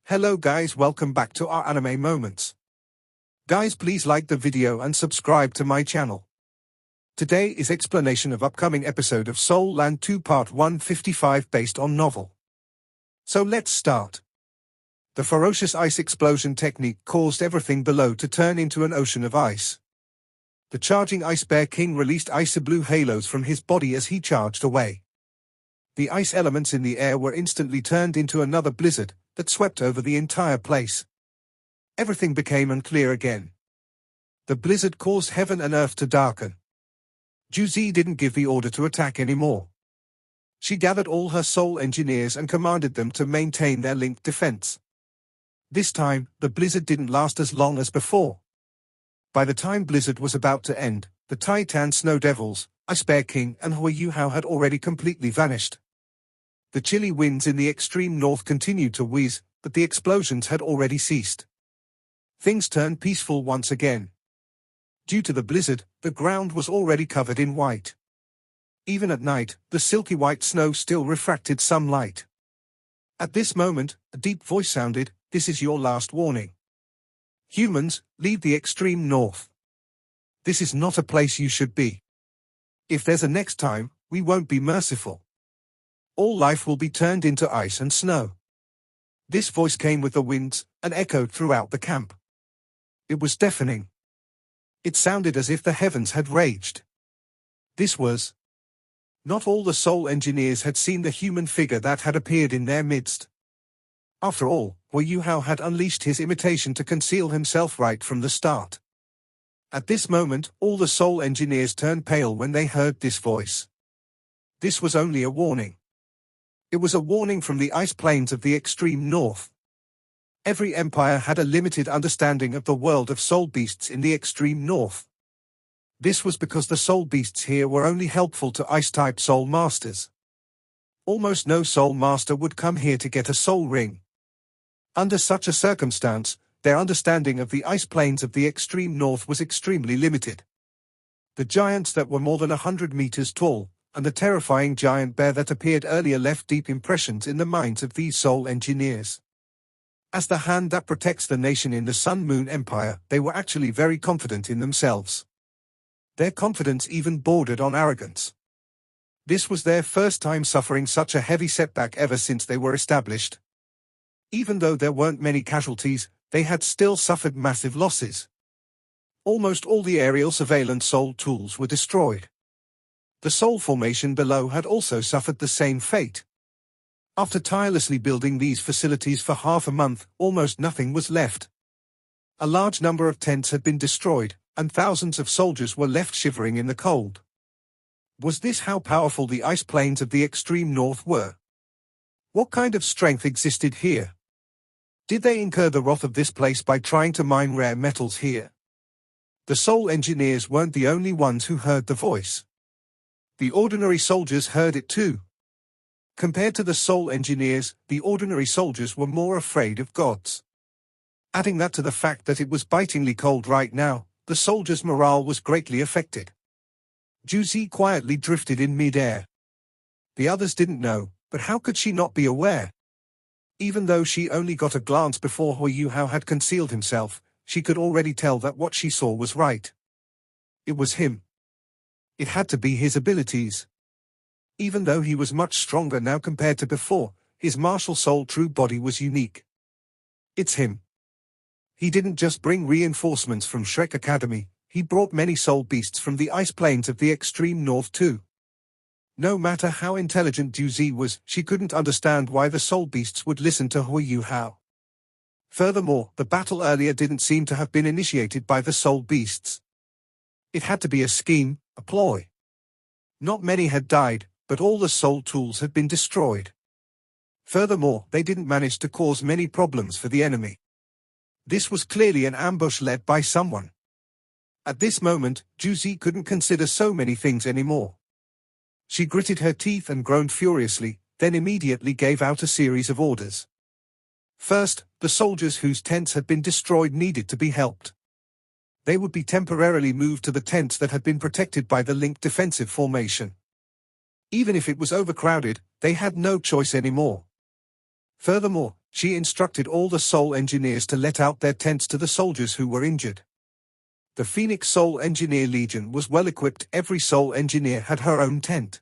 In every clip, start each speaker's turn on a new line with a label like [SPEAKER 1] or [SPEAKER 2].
[SPEAKER 1] Hello guys, welcome back to our anime moments. Guys, please like the video and subscribe to my channel. Today is explanation of upcoming episode of Soul Land 2 Part 155 based on novel. So let's start. The ferocious ice explosion technique caused everything below to turn into an ocean of ice. The charging Ice Bear King released icy blue halos from his body as he charged away. The ice elements in the air were instantly turned into another blizzard that swept over the entire place. Everything became unclear again. The blizzard caused heaven and earth to darken. Juzi didn't give the order to attack anymore. She gathered all her soul engineers and commanded them to maintain their linked defense. This time, the blizzard didn't last as long as before. By the time blizzard was about to end, the Titan Snow Devils, Ice Bear King and Huiyuhao had already completely vanished. The chilly winds in the extreme north continued to whiz, but the explosions had already ceased. Things turned peaceful once again. Due to the blizzard, the ground was already covered in white. Even at night, the silky white snow still refracted some light. At this moment, a deep voice sounded, "This is your last warning. Humans, leave the extreme north. This is not a place you should be. If there's a next time, we won't be merciful. All life will be turned into ice and snow." This voice came with the winds, and echoed throughout the camp. It was deafening. It sounded as if the heavens had raged. This was... Not all the soul engineers had seen the human figure that had appeared in their midst. After all, Huiyuhao had unleashed his imitation to conceal himself right from the start. At this moment, all the soul engineers turned pale when they heard this voice. This was only a warning. It was a warning from the ice plains of the extreme north. Every empire had a limited understanding of the world of soul beasts in the extreme north. This was because the soul beasts here were only helpful to ice-type soul masters. Almost no soul master would come here to get a soul ring. Under such a circumstance, their understanding of the ice plains of the extreme north was extremely limited. The giants that were more than 100 meters tall, and the terrifying giant bear that appeared earlier left deep impressions in the minds of these soul engineers. As the hand that protects the nation in the Sun Moon Empire, they were actually very confident in themselves. Their confidence even bordered on arrogance. This was their first time suffering such a heavy setback ever since they were established. Even though there weren't many casualties, they had still suffered massive losses. Almost all the aerial surveillance soul tools were destroyed. The soul formation below had also suffered the same fate. After tirelessly building these facilities for half a month, almost nothing was left. A large number of tents had been destroyed, and thousands of soldiers were left shivering in the cold. Was this how powerful the ice plains of the extreme north were? What kind of strength existed here? Did they incur the wrath of this place by trying to mine rare metals here? The soul engineers weren't the only ones who heard the voice. The ordinary soldiers heard it too. Compared to the soul engineers, the ordinary soldiers were more afraid of gods. Adding that to the fact that it was bitingly cold right now, the soldiers' morale was greatly affected. Juzi quietly drifted in mid-air. The others didn't know, but how could she not be aware? Even though she only got a glance before Huiyuhao had concealed himself, she could already tell that what she saw was right. It was him. It had to be his abilities. Even though he was much stronger now compared to before, his martial soul true body was unique. It's him. He didn't just bring reinforcements from Shrek Academy, he brought many soul beasts from the ice plains of the extreme north too. No matter how intelligent Juzi was, she couldn't understand why the soul beasts would listen to Huiyuhao. Furthermore, the battle earlier didn't seem to have been initiated by the soul beasts. It had to be a scheme, a ploy. Not many had died, but all the soul tools had been destroyed. Furthermore, they didn't manage to cause many problems for the enemy. This was clearly an ambush led by someone. At this moment, Juzi couldn't consider so many things anymore. She gritted her teeth and groaned furiously, then immediately gave out a series of orders. First, the soldiers whose tents had been destroyed needed to be helped. They would be temporarily moved to the tents that had been protected by the linked defensive formation. Even if it was overcrowded, they had no choice anymore. Furthermore, She instructed all the Soul Engineers to let out their tents to the soldiers who were injured. The Phoenix Soul Engineer Legion was well equipped. Every Soul Engineer had her own tent.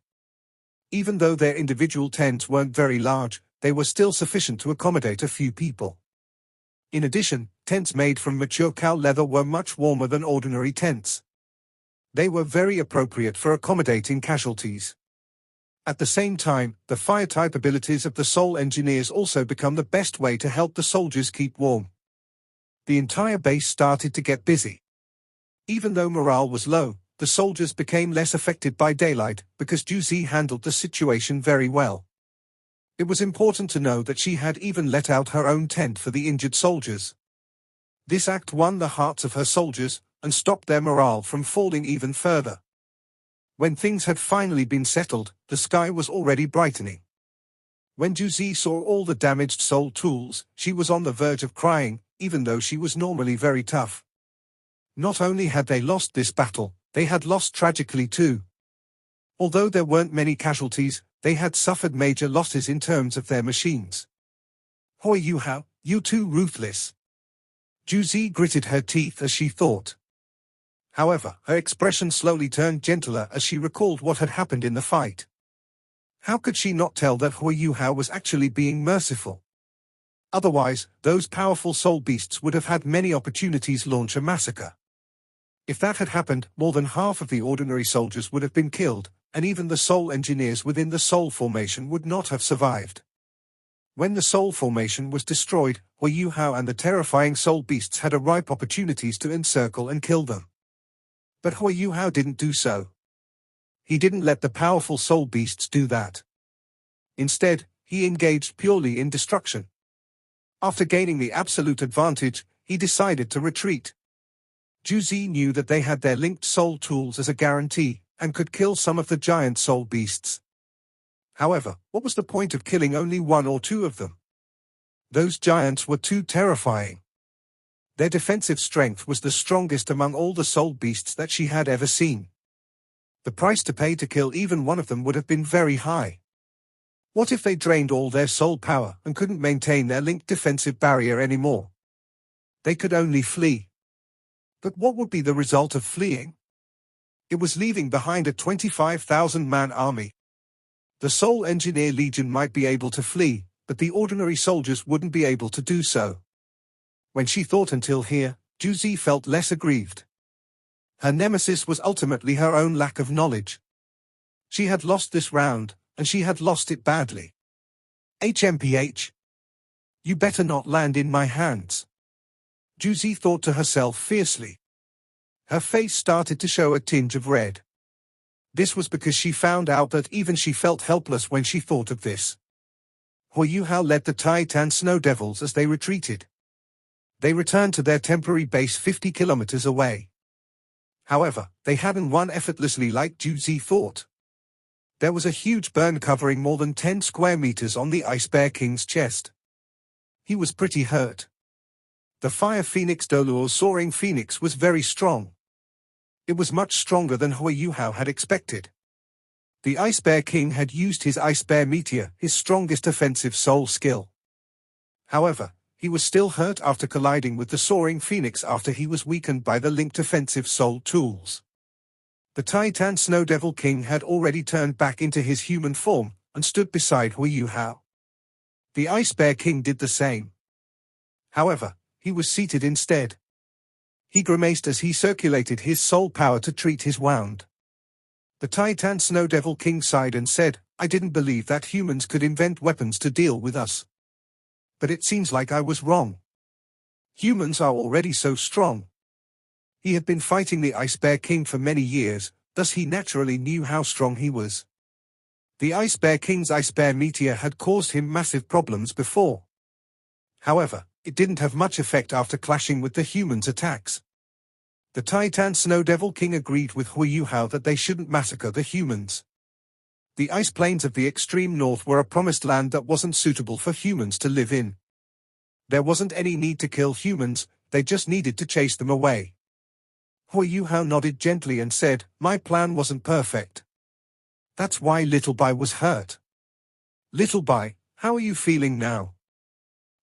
[SPEAKER 1] Even though their individual tents weren't very large, they were still sufficient to accommodate a few people. In addition, tents made from mature cow leather were much warmer than ordinary tents. They were very appropriate for accommodating casualties. At the same time, the fire-type abilities of the Soul Engineers also become the best way to help the soldiers keep warm. The entire base started to get busy. Even though morale was low, the soldiers became less affected by daylight because Juzi handled the situation very well. It was important to know that she had even let out her own tent for the injured soldiers. This act won the hearts of her soldiers and stopped their morale from falling even further. When things had finally been settled, the sky was already brightening. When Juzi saw all the damaged soul tools, she was on the verge of crying, even though she was normally very tough. Not only had they lost this battle, they had lost tragically too. Although there weren't many casualties, they had suffered major losses in terms of their machines. Hoi Yu-hao, you too ruthless. Juzi gritted her teeth as she thought. However, her expression slowly turned gentler as she recalled what had happened in the fight. How could she not tell that Hoi Yu-hao was actually being merciful? Otherwise, those powerful soul beasts would have had many opportunities to launch a massacre. If that had happened, more than half of the ordinary soldiers would have been killed, and even the Soul Engineers within the Soul Formation would not have survived. When the Soul Formation was destroyed, Hoi Yu-hao and the terrifying soul beasts had a ripe opportunities to encircle and kill them. But Hoi Yu-hao didn't do so. He didn't let the powerful soul beasts do that. Instead, he engaged purely in destruction. After gaining the absolute advantage, he decided to retreat. Juzi knew that they had their linked soul tools as a guarantee, and could kill some of the giant soul beasts. However, what was the point of killing only one or two of them? Those giants were too terrifying. Their defensive strength was the strongest among all the soul beasts that she had ever seen. The price to pay to kill even one of them would have been very high. What if they drained all their soul power and couldn't maintain their linked defensive barrier anymore? They could only flee. But what would be the result of fleeing? It was leaving behind a 25,000-man army. The Soul Engineer Legion might be able to flee, but the ordinary soldiers wouldn't be able to do so. When she thought until here, Juzi felt less aggrieved. Her nemesis was ultimately her own lack of knowledge. She had lost this round, and she had lost it badly. HMPH. You better not land in my hands. Juzi thought to herself fiercely. Her face started to show a tinge of red. This was because she found out that even she felt helpless when she thought of this. Hoi Yu-hao led the Titan Snow Devils as they retreated. They returned to their temporary base 50 kilometers away. However, they hadn't won effortlessly like Juzi thought. There was a huge burn covering more than 10 square meters on the Ice Bear King's chest. He was pretty hurt. The Fire Phoenix Doluo's Soaring Phoenix was very strong. It was much stronger than Hoi Yu-hao had expected. The Ice Bear King had used his Ice Bear Meteor, his strongest offensive soul skill. However, he was still hurt after colliding with the Soaring Phoenix after he was weakened by the linked offensive soul tools. The Titan Snow Devil King had already turned back into his human form and stood beside Hoi Yu-hao. The Ice Bear King did the same. However, he was seated instead. He grimaced as he circulated his soul power to treat his wound. The Titan Snow Devil King sighed and said, "I didn't believe that humans could invent weapons to deal with us. But it seems like I was wrong. Humans are already so strong." He had been fighting the Ice Bear King for many years, thus he naturally knew how strong he was. The Ice Bear King's Ice Bear Meteor had caused him massive problems before. However, it didn't have much effect after clashing with the humans' attacks. The Titan Snow Devil King agreed with Hoi Yu-hao that they shouldn't massacre the humans. The ice plains of the extreme north were a promised land that wasn't suitable for humans to live in. There wasn't any need to kill humans, they just needed to chase them away. Hoi Yu-hao nodded gently and said, "My plan wasn't perfect. That's why Little Bai was hurt." "Little Bai, how are you feeling now?"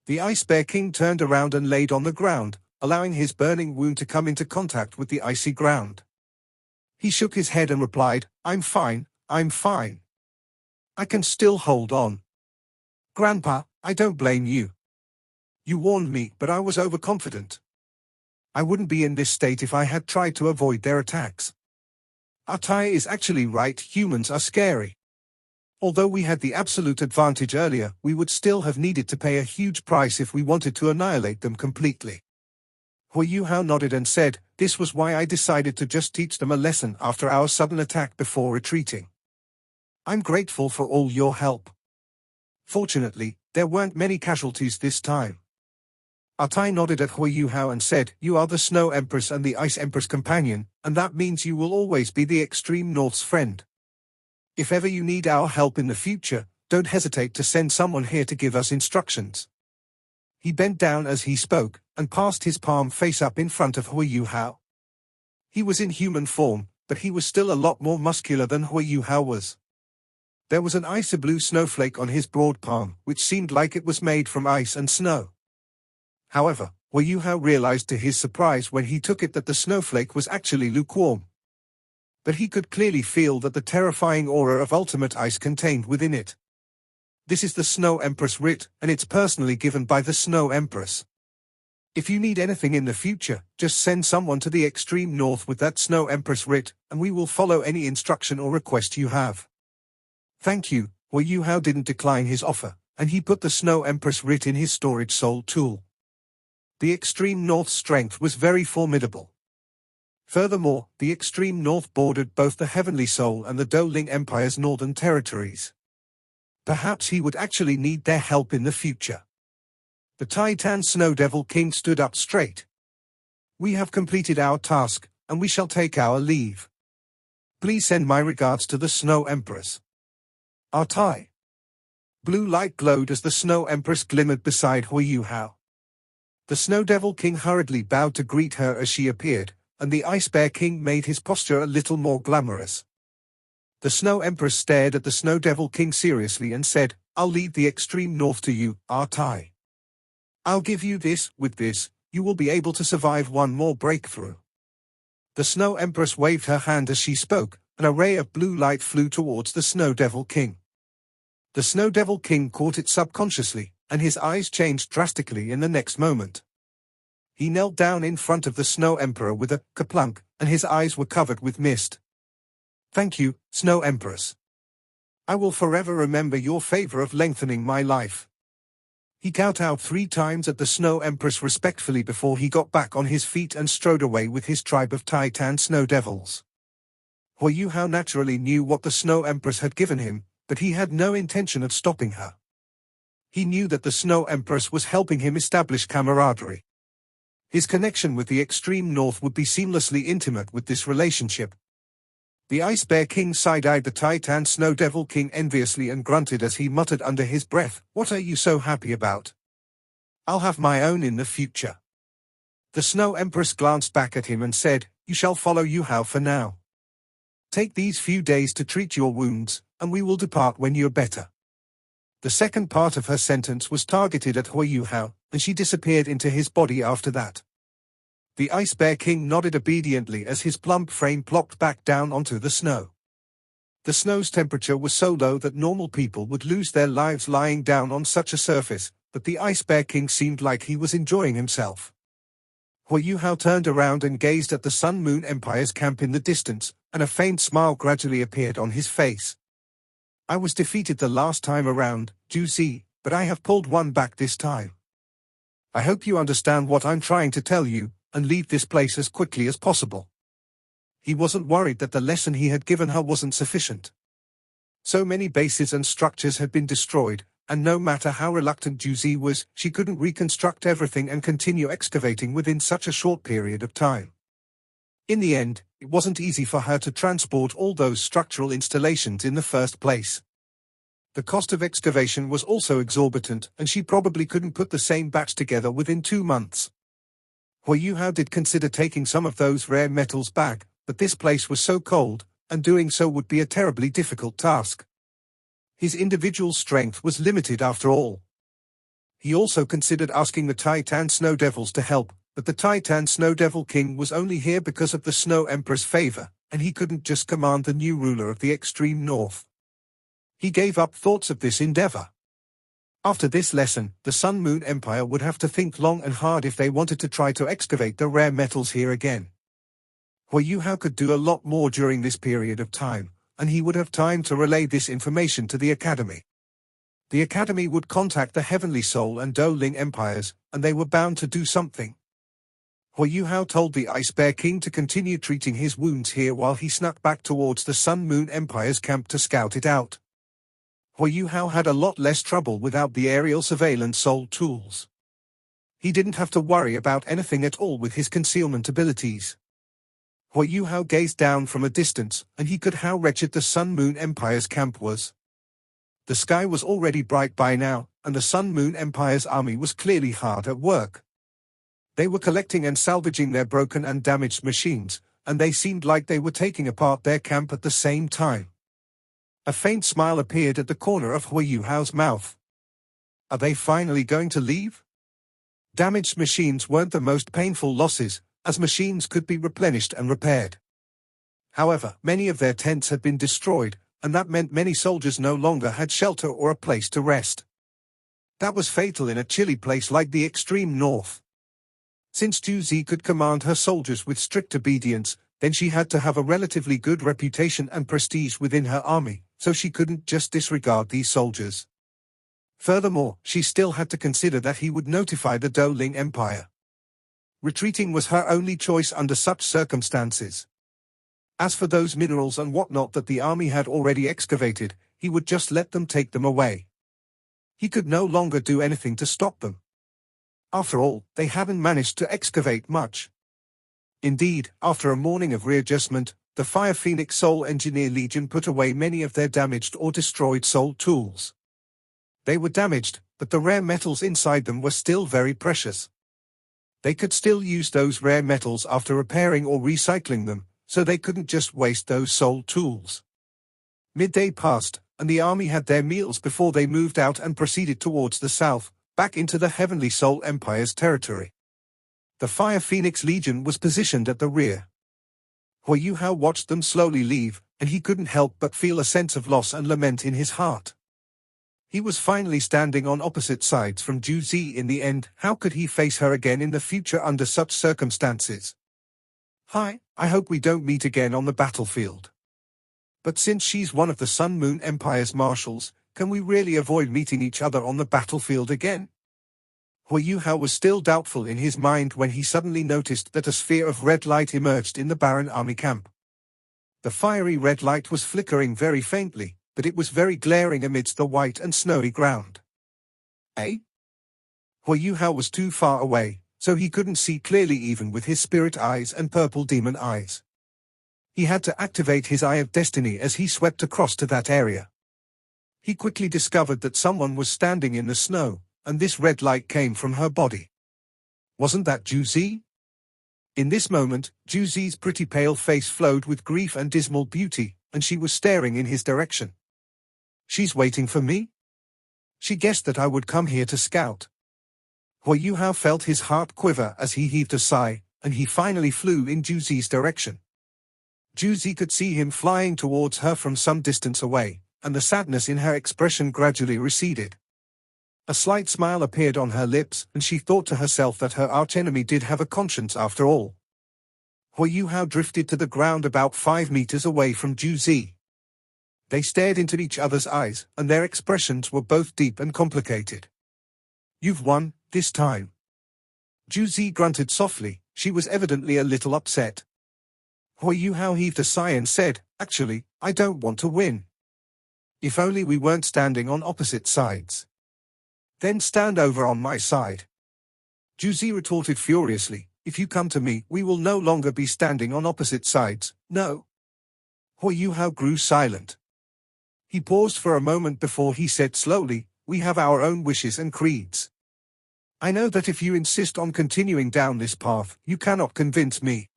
[SPEAKER 1] The Ice Bear King turned around and laid on the ground, allowing his burning wound to come into contact with the icy ground. He shook his head and replied, I'm fine, I'm fine. I can still hold on. Grandpa, I don't blame you. You warned me, but I was overconfident. I wouldn't be in this state if I had tried to avoid their attacks. Atai is actually right, humans are scary. Although we had the absolute advantage earlier, we would still have needed to pay a huge price if we wanted to annihilate them completely. Hui Yuhao nodded and said, this was why I decided to just teach them a lesson after our sudden attack before retreating. I'm grateful for all your help. Fortunately, there weren't many casualties this time. Atai nodded at Hui Yuhao and said, you are the Snow Empress and the Ice Empress companion, and that means you will always be the Extreme North's friend. If ever you need our help in the future, don't hesitate to send someone here to give us instructions. He bent down as he spoke, and passed his palm face up in front of Hui Yuhao. He was in human form, but he was still a lot more muscular than Hui Yuhao was. There was an icy blue snowflake on his broad palm, which seemed like it was made from ice and snow. However, Hui Yuhao realized to his surprise when he took it that the snowflake was actually lukewarm. But he could clearly feel that the terrifying aura of ultimate ice contained within it. This is the Snow Empress writ, and it's personally given by the Snow Empress. If you need anything in the future, just send someone to the extreme north with that Snow Empress writ, and we will follow any instruction or request you have. Thank you. Hui Yuhao didn't decline his offer, and he put the Snow Empress writ in his storage soul tool. The extreme north's strength was very formidable. Furthermore, the extreme north bordered both the Heavenly Soul and the Doling Empire's northern territories. Perhaps he would actually need their help in the future. The Titan Snow Devil King stood up straight. We have completed our task, and we shall take our leave. Please send my regards to the Snow Empress. Atai. Blue light glowed as the Snow Empress glimmered beside Hui Yuhao. The Snow Devil King hurriedly bowed to greet her as she appeared, and the Ice Bear King made his posture a little more glamorous. The Snow Empress stared at the Snow Devil King seriously and said, I'll lead the extreme north to you, Atai. I'll give you this, with this, you will be able to survive one more breakthrough. The Snow Empress waved her hand as she spoke, and a ray of blue light flew towards the Snow Devil King. The Snow Devil King caught it subconsciously, and his eyes changed drastically in the next moment. He knelt down in front of the Snow Emperor with a kaplunk, and his eyes were covered with mist. Thank you, Snow Empress. I will forever remember your favor of lengthening my life. He kowtowed 3 times at the Snow Empress respectfully before he got back on his feet and strode away with his tribe of Titan Snow Devils. Hui Yuhao naturally knew what the Snow Empress had given him, but he had no intention of stopping her. He knew that the Snow Empress was helping him establish camaraderie. His connection with the extreme north would be seamlessly intimate with this relationship. The Ice Bear King side-eyed the Titan Snow Devil King enviously and grunted as he muttered under his breath, What are you so happy about? I'll have my own in the future. The Snow Empress glanced back at him and said, You shall follow Yuhao for now. Take these few days to treat your wounds, and we will depart when you're better. The second part of her sentence was targeted at Hui Yuhao, and she disappeared into his body after that. The Ice Bear King nodded obediently as his plump frame plopped back down onto the snow. The snow's temperature was so low that normal people would lose their lives lying down on such a surface, but the Ice Bear King seemed like he was enjoying himself. Hui Yuhao turned around and gazed at the Sun Moon Empire's camp in the distance, and a faint smile gradually appeared on his face. I was defeated the last time around, Juicy, but I have pulled one back this time. I hope you understand what I'm trying to tell you, and leave this place as quickly as possible. He wasn't worried that the lesson he had given her wasn't sufficient. So many bases and structures had been destroyed, and no matter how reluctant Juicy was, she couldn't reconstruct everything and continue excavating within such a short period of time. In the end, it wasn't easy for her to transport all those structural installations in the first place. The cost of excavation was also exorbitant, and she probably couldn't put the same batch together within 2 months. Hui Yuhao did consider taking some of those rare metals back, but this place was so cold, and doing so would be a terribly difficult task. His individual strength was limited after all. He also considered asking the Titan Snow Devils to help, but the Titan Snow Devil King was only here because of the Snow Emperor's favor, and he couldn't just command the new ruler of the extreme north. He gave up thoughts of this endeavor. After this lesson, the Sun Moon Empire would have to think long and hard if they wanted to try to excavate the rare metals here again. Hui Yuhao could do a lot more during this period of time, and he would have time to relay this information to the Academy. The Academy would contact the Heavenly Soul and Do Ling empires, and they were bound to do something. Hui Yuhao told the Ice Bear King to continue treating his wounds here while he snuck back towards the Sun Moon Empire's camp to scout it out. Hui Yuhao had a lot less trouble without the aerial surveillance soul tools. He didn't have to worry about anything at all with his concealment abilities. Hui Yuhao gazed down from a distance, and he could how wretched the Sun Moon Empire's camp was. The sky was already bright by now, and the Sun Moon Empire's army was clearly hard at work. They were collecting and salvaging their broken and damaged machines, and they seemed like they were taking apart their camp at the same time. A faint smile appeared at the corner of Hui Yuhao's mouth. Are they finally going to leave? Damaged machines weren't the most painful losses, as machines could be replenished and repaired. However, many of their tents had been destroyed, and that meant many soldiers no longer had shelter or a place to rest. That was fatal in a chilly place like the extreme north. Since Zhu Zi could command her soldiers with strict obedience, then she had to have a relatively good reputation and prestige within her army, so she couldn't just disregard these soldiers. Furthermore, she still had to consider that he would notify the Do Ling Empire. Retreating was her only choice under such circumstances. As for those minerals and whatnot that the army had already excavated, he would just let them take them away. He could no longer do anything to stop them. After all, they hadn't managed to excavate much. Indeed, after a morning of readjustment, the Fire Phoenix Soul Engineer Legion put away many of their damaged or destroyed soul tools. They were damaged, but the rare metals inside them were still very precious. They could still use those rare metals after repairing or recycling them, so they couldn't just waste those soul tools. Midday passed, and the army had their meals before they moved out and proceeded towards the south, back into the Heavenly Soul Empire's territory. The Fire Phoenix Legion was positioned at the rear. Hui Yuhao watched them slowly leave, and he couldn't help but feel a sense of loss and lament in his heart. He was finally standing on opposite sides from Zhu Zi in the end. How could he face her again in the future under such circumstances? Hi, I hope we don't meet again on the battlefield. But since she's one of the Sun Moon Empire's marshals, can we really avoid meeting each other on the battlefield again? Hui Yuhao was still doubtful in his mind when he suddenly noticed that a sphere of red light emerged in the barren army camp. The fiery red light was flickering very faintly, but it was very glaring amidst the white and snowy ground. Eh? Hui Yuhao was too far away, so he couldn't see clearly even with his spirit eyes and purple demon eyes. He had to activate his Eye of Destiny as he swept across to that area. He quickly discovered that someone was standing in the snow, and this red light came from her body. Wasn't that Zhu Zi? In this moment, Zhu Zi's pretty pale face flowed with grief and dismal beauty, and she was staring in his direction. She's waiting for me? She guessed that I would come here to scout. Hui Yuhao felt his heart quiver as he heaved a sigh, and he finally flew in Zhu Zi's direction. Zhu Zi could see him flying towards her from some distance away, and the sadness in her expression gradually receded. A slight smile appeared on her lips, and she thought to herself that her archenemy did have a conscience after all. Hui Yuhao drifted to the ground about 5 meters away from Zhu Zi. They stared into each other's eyes, and their expressions were both deep and complicated. You've won, this time. Zhu Zi grunted softly. She was evidently a little upset. Hui Yuhao heaved a sigh and said, Actually, I don't want to win. If only we weren't standing on opposite sides. Then stand over on my side. Zhu Zi retorted furiously, If you come to me, we will no longer be standing on opposite sides, no. Hui Yuhao grew silent. He paused for a moment before he said slowly, We have our own wishes and creeds. I know that if you insist on continuing down this path, you cannot convince me.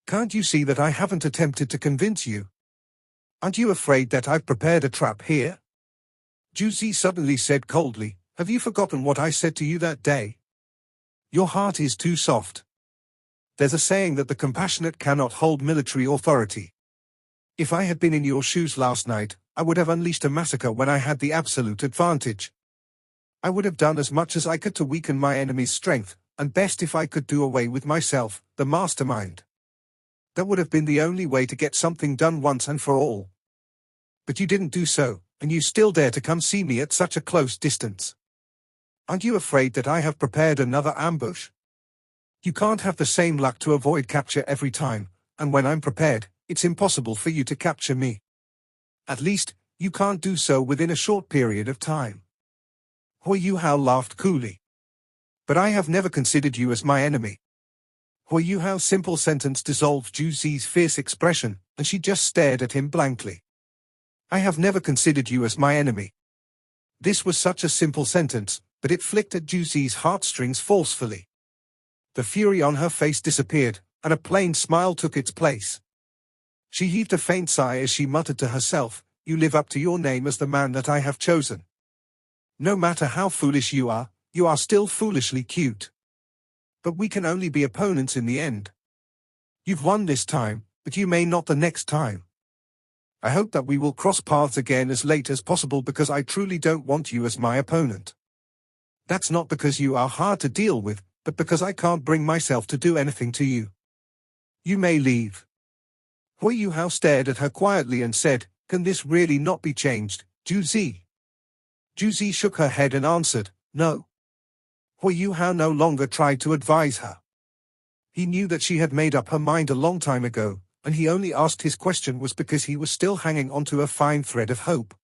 [SPEAKER 1] Can't you see that I haven't attempted to convince you? Aren't you afraid that I've prepared a trap here? Zhu Zi suddenly said coldly, Have you forgotten what I said to you that day? Your heart is too soft. There's a saying that the compassionate cannot hold military authority. If I had been in your shoes last night, I would have unleashed a massacre when I had the absolute advantage. I would have done as much as I could to weaken my enemy's strength, and best if I could do away with myself, the mastermind. That would have been the only way to get something done once and for all. But you didn't do so, and you still dare to come see me at such a close distance. Aren't you afraid that I have prepared another ambush? You can't have the same luck to avoid capture every time, and when I'm prepared, it's impossible for you to capture me. At least, you can't do so within a short period of time. Hui Yuhao laughed coolly. But I have never considered you as my enemy. Hui Yuhao's simple sentence dissolved Zhu Zi's fierce expression, and she just stared at him blankly. I have never considered you as my enemy. This was such a simple sentence, but it flicked at Zhu Zi's heartstrings forcefully. The fury on her face disappeared, and a plain smile took its place. She heaved a faint sigh as she muttered to herself, "You live up to your name as the man that I have chosen. No matter how foolish you are still foolishly cute. But we can only be opponents in the end. You've won this time, but you may not the next time. I hope that we will cross paths again as late as possible because I truly don't want you as my opponent. That's not because you are hard to deal with, but because I can't bring myself to do anything to you. You may leave." Hui Yuhao stared at her quietly and said, "Can this really not be changed, Zhu Zi?" Zhu Zi shook her head and answered, "No." Hui Yuhao no longer tried to advise her. He knew that she had made up her mind a long time ago, and he only asked his question was because he was still hanging onto a fine thread of hope.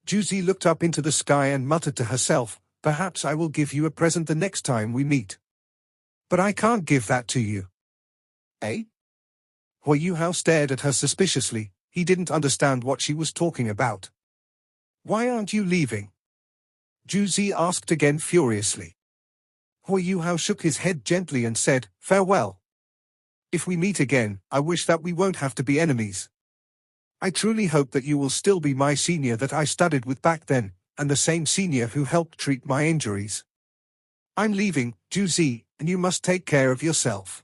[SPEAKER 1] Zhu Zi looked up into the sky and muttered to herself, "Perhaps I will give you a present the next time we meet. But I can't give that to you." Eh? Hui Yuhao stared at her suspiciously. He didn't understand what she was talking about. "Why aren't you leaving?" Zhu Zi asked again furiously. Hui Yuhao shook his head gently and said, "Farewell. If we meet again, I wish that we won't have to be enemies. I truly hope that you will still be my senior that I studied with back then, and the same senior who helped treat my injuries. I'm leaving, Zhu Zi, and you must take care of yourself.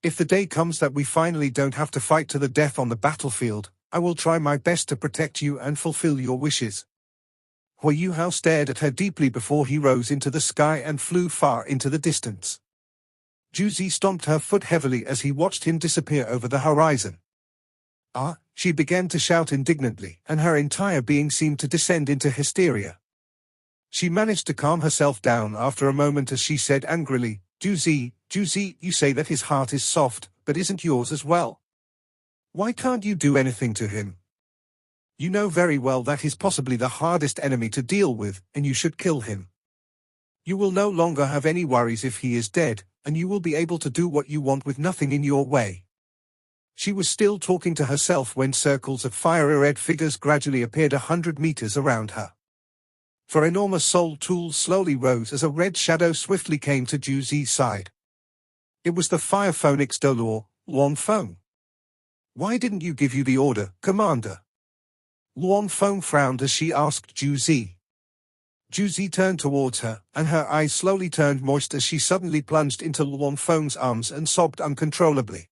[SPEAKER 1] If the day comes that we finally don't have to fight to the death on the battlefield, I will try my best to protect you and fulfill your wishes." Hui Yuhao stared at her deeply before he rose into the sky and flew far into the distance. Zhu Zi stomped her foot heavily as he watched him disappear over the horizon. "Ah!" she began to shout indignantly, and her entire being seemed to descend into hysteria. She managed to calm herself down after a moment as she said angrily, Zhu Zi, you say that his heart is soft, but isn't yours as well? Why can't you do anything to him? You know very well that he's possibly the hardest enemy to deal with, and you should kill him. You will no longer have any worries if he is dead, and you will be able to do what you want with nothing in your way." She was still talking to herself when circles of fiery red figures gradually appeared 100 meters around her. Four enormous soul tools slowly rose as a red shadow swiftly came to Zhu Zi's side. It was the fire phoenix Dolor, Luan Feng. "Why didn't you give you the order, Commander?" Luan Feng frowned as she asked Zhu Zi. Zhu Zi turned towards her, and her eyes slowly turned moist as she suddenly plunged into Luan Feng's arms and sobbed uncontrollably.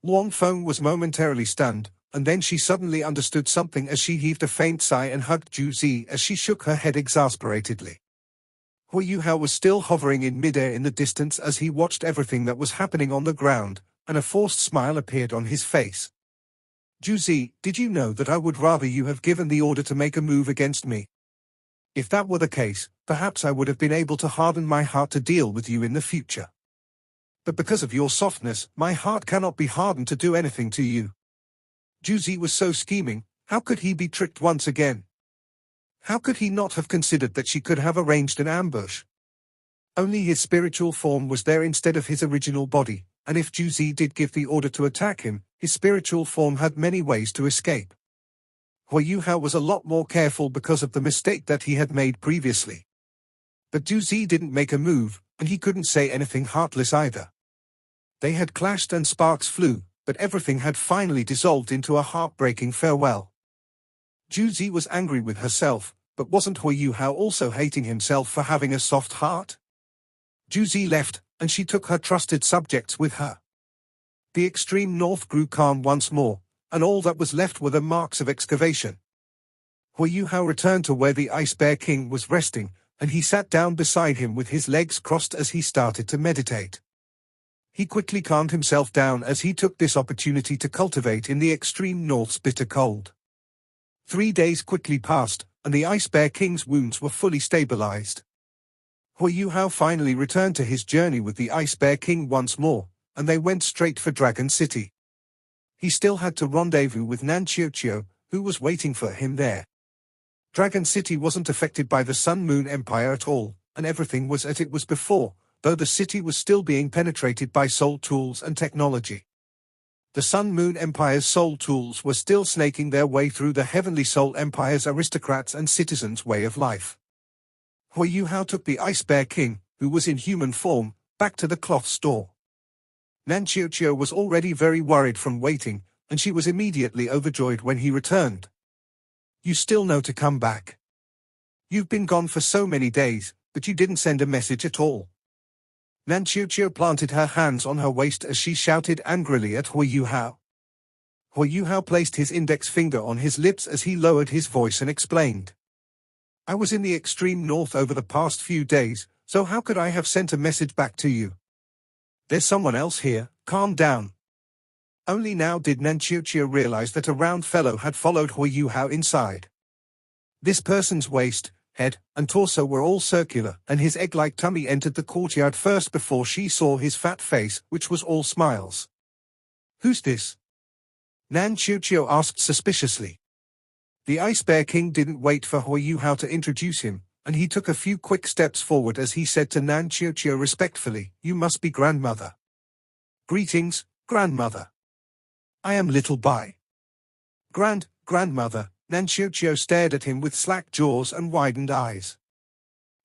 [SPEAKER 1] Luan Feng was momentarily stunned, and then she suddenly understood something as she heaved a faint sigh and hugged Zhu Zi as she shook her head exasperatedly. Hui Yuhao was still hovering in midair in the distance as he watched everything that was happening on the ground, and a forced smile appeared on his face. "Zhu Zi, did you know that I would rather you have given the order to make a move against me? If that were the case, perhaps I would have been able to harden my heart to deal with you in the future. But because of your softness, my heart cannot be hardened to do anything to you." Zhu Zi was so scheming. How could he be tricked once again? How could he not have considered that she could have arranged an ambush? Only his spiritual form was there instead of his original body, and if Zhu Zi did give the order to attack him, his spiritual form had many ways to escape. Hui Yuhao was a lot more careful because of the mistake that he had made previously. But Zhu Zi didn't make a move, and he couldn't say anything heartless either. They had clashed and sparks flew, but everything had finally dissolved into a heartbreaking farewell. Zhu Zi was angry with herself, But wasn't Hui Yuhao also hating himself for having a soft heart? Juzi left, and she took her trusted subjects with her. The extreme north grew calm once more, and all that was left were the marks of excavation. Hui Yuhao returned to where the Ice Bear King was resting, and he sat down beside him with his legs crossed as he started to meditate. He quickly calmed himself down as he took this opportunity to cultivate in the extreme north's bitter cold. 3 days quickly passed, and the Ice Bear King's wounds were fully stabilized. Hui Yuhao finally returned to his journey with the Ice Bear King once more, and they went straight for Dragon City. He still had to rendezvous with Nan Qiuqiu, who was waiting for him there. Dragon City wasn't affected by the Sun-Moon Empire at all, and everything was as it was before, though the city was still being penetrated by soul tools and technology. The Sun-Moon Empire's soul tools were still snaking their way through the Heavenly Soul Empire's aristocrats and citizens' way of life. Hui Yuhao took the Ice Bear King, who was in human form, back to the cloth store. Nan Qiuqiu was already very worried from waiting, and she was immediately overjoyed when he returned. You still know to come back. You've been gone for so many days, but you didn't send a message at all. Nan Qiuqiu planted her hands on her waist as she shouted angrily at Hui Yuhao. Hui Yuhao placed his index finger on his lips as he lowered his voice and explained. I was in the extreme north over the past few days, so how could I have sent a message back to you? There's someone else here, calm down. Only now did Nan Qiuqiu realize that a round fellow had followed Hui Yuhao inside. This person's waist, head, and torso were all circular, and his egg-like tummy entered the courtyard first before she saw his fat face, which was all smiles. Who's this? Nan Qiuqiu asked suspiciously. The Ice Bear King didn't wait for Hui Yuhao to introduce him, and he took a few quick steps forward as he said to Nan Qiuqiu respectfully, You must be grandmother. Greetings, grandmother. I am Little Bai. Grandmother, Nan Qiuqiu stared at him with slack jaws and widened eyes.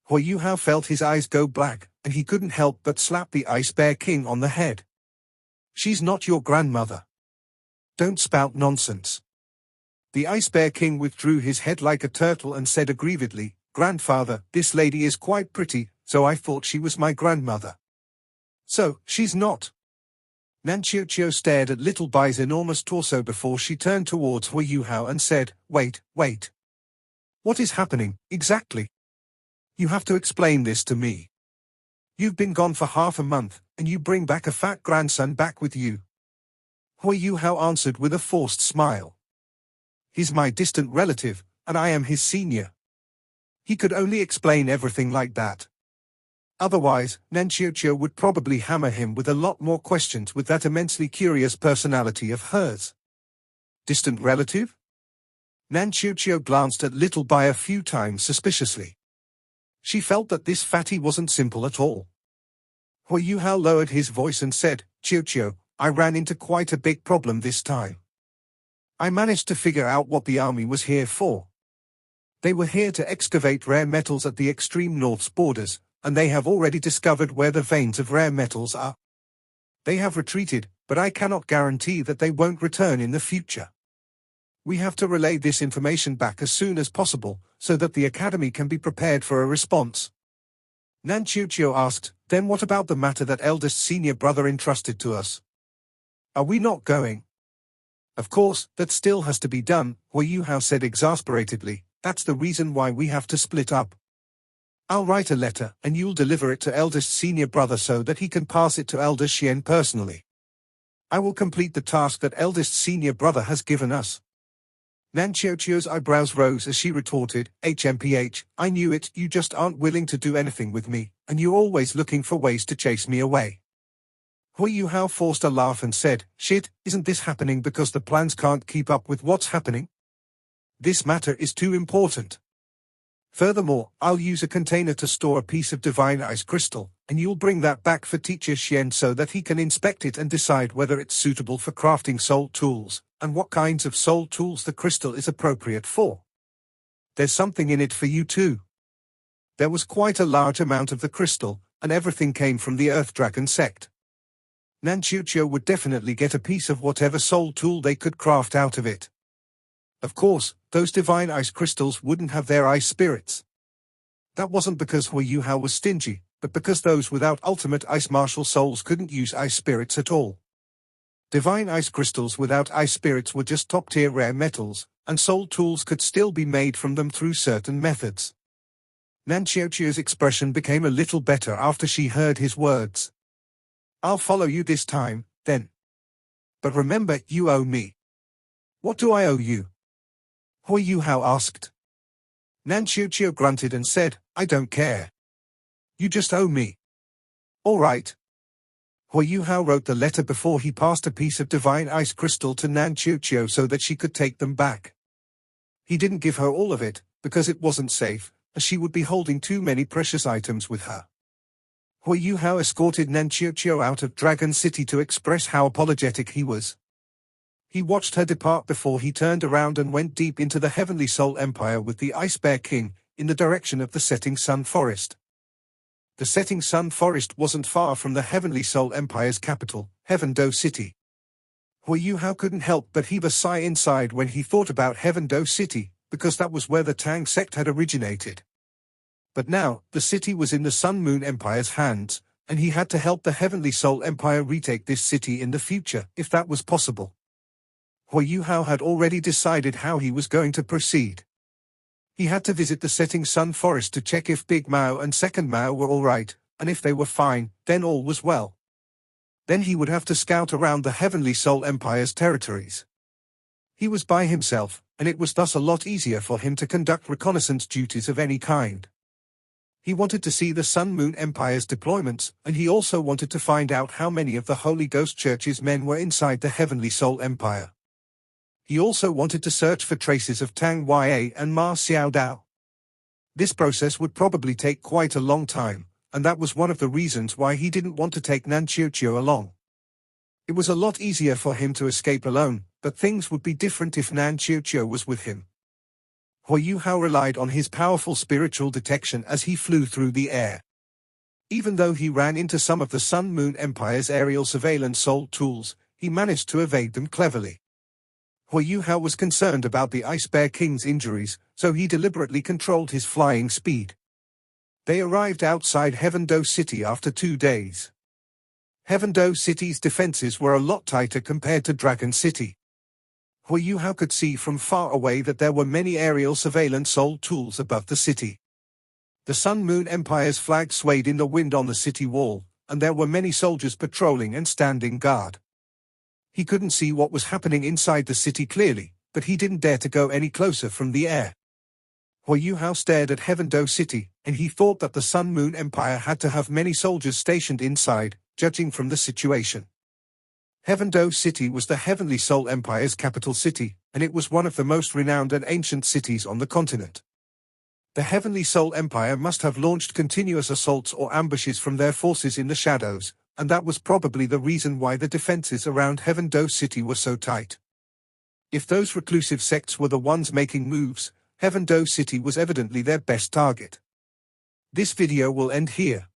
[SPEAKER 1] Hui Yuhao felt his eyes go black, and he couldn't help but slap the Ice Bear King on the head. She's not your grandmother. Don't spout nonsense. The Ice Bear King withdrew his head like a turtle and said aggrievedly, Grandfather, this lady is quite pretty, so I thought she was my grandmother. So, she's not. Nan Qiuqiu stared at Little Bai's enormous torso before she turned towards Hui Yuhao and said, Wait. What is happening, exactly? You have to explain this to me. You've been gone for half a month, and you bring back a fat grandson back with you. Hui Yuhao answered with a forced smile. He's my distant relative, and I am his senior. He could only explain everything like that. Otherwise, Nan Qiuqiu would probably hammer him with a lot more questions with that immensely curious personality of hers. Distant relative? Nan Qiuqiu glanced at Little Bai a few times suspiciously. She felt that this fatty wasn't simple at all. Hui Yuhao lowered his voice and said, Qiuqiu, I ran into quite a big problem this time. I managed to figure out what the army was here for. They were here to excavate rare metals at the extreme north's borders, and they have already discovered where the veins of rare metals are. They have retreated, but I cannot guarantee that they won't return in the future. We have to relay this information back as soon as possible, so that the Academy can be prepared for a response. Nan Qiuqiu asked, Then what about the matter that eldest senior brother entrusted to us? Are we not going? Of course, that still has to be done, Hui Yuhao said exasperatedly. That's the reason why we have to split up. I'll write a letter, and you'll deliver it to eldest senior brother so that he can pass it to elder Xian personally. I will complete the task that eldest senior brother has given us. Nan Qiuqiu's eyebrows rose as she retorted, HMPH, I knew it, you just aren't willing to do anything with me, and you're always looking for ways to chase me away. Hui Yuhao forced a laugh and said, Shit, isn't this happening because the plans can't keep up with what's happening? This matter is too important. Furthermore, I'll use a container to store a piece of divine ice crystal, and you'll bring that back for Teacher Xian so that he can inspect it and decide whether it's suitable for crafting soul tools, and what kinds of soul tools the crystal is appropriate for. There's something in it for you too. There was quite a large amount of the crystal, and everything came from the Earth Dragon sect. Nan Qiuqiu would definitely get a piece of whatever soul tool they could craft out of it. Of course, those divine ice crystals wouldn't have their ice spirits. That wasn't because Hui Yuhao was stingy, but because those without ultimate ice martial souls couldn't use ice spirits at all. Divine ice crystals without ice spirits were just top-tier rare metals, and soul tools could still be made from them through certain methods. Nan Xiaoqiu's expression became a little better after she heard his words. "I'll follow you this time, then. But remember, you owe me." "What do I owe you?" Hui Yuhao asked. Nan Xiaoqiu grunted and said, "I don't care. You just owe me." "All right." Hui Yuhao wrote the letter before he passed a piece of divine ice crystal to Nan Xiaoqiu so that she could take them back. He didn't give her all of it, because it wasn't safe, as she would be holding too many precious items with her. Hui Yuhao escorted Nan Xiaoqiu out of Dragon City to express how apologetic he was. He watched her depart before he turned around and went deep into the Heavenly Soul Empire with the Ice Bear King, in the direction of the Setting Sun Forest. The Setting Sun Forest wasn't far from the Heavenly Soul Empire's capital, Heaven Do City. Hui Yuhao couldn't help but heave a sigh inside when he thought about Heaven Do City, because that was where the Tang sect had originated. But now, the city was in the Sun Moon Empire's hands, and he had to help the Heavenly Soul Empire retake this city in the future, if that was possible. Hui Yuhao had already decided how he was going to proceed. He had to visit the Setting Sun Forest to check if Big Mao and Second Mao were all right, and if they were fine, then all was well. Then he would have to scout around the Heavenly Soul Empire's territories. He was by himself, and it was thus a lot easier for him to conduct reconnaissance duties of any kind. He wanted to see the Sun Moon Empire's deployments, and he also wanted to find out how many of the Holy Ghost Church's men were inside the Heavenly Soul Empire. He also wanted to search for traces of Tang Ya and Ma Xiaodao. This process would probably take quite a long time, and that was one of the reasons why he didn't want to take Nan Xiaoqiu along. It was a lot easier for him to escape alone, but things would be different if Nan Xiaoqiu was with him. Hui Yuhao relied on his powerful spiritual detection as he flew through the air. Even though he ran into some of the Sun Moon Empire's aerial surveillance soul tools, he managed to evade them cleverly. Hui Yuhao was concerned about the Ice Bear King's injuries, so he deliberately controlled his flying speed. They arrived outside Heaven Do City after 2 days. Heaven Do City's defenses were a lot tighter compared to Dragon City. Hui Yuhao could see from far away that there were many aerial surveillance soul tools above the city. The Sun Moon Empire's flag swayed in the wind on the city wall, and there were many soldiers patrolling and standing guard. He couldn't see what was happening inside the city clearly, but he didn't dare to go any closer from the air. Hui Yuhao stared at Heaven Do City, and he thought that the Sun Moon Empire had to have many soldiers stationed inside, judging from the situation. Heaven Do City was the Heavenly Soul Empire's capital city, and it was one of the most renowned and ancient cities on the continent. The Heavenly Soul Empire must have launched continuous assaults or ambushes from their forces in the shadows, and that was probably the reason why the defenses around Heaven Do City were so tight. If those reclusive sects were the ones making moves, Heaven Do City was evidently their best target. This video will end here.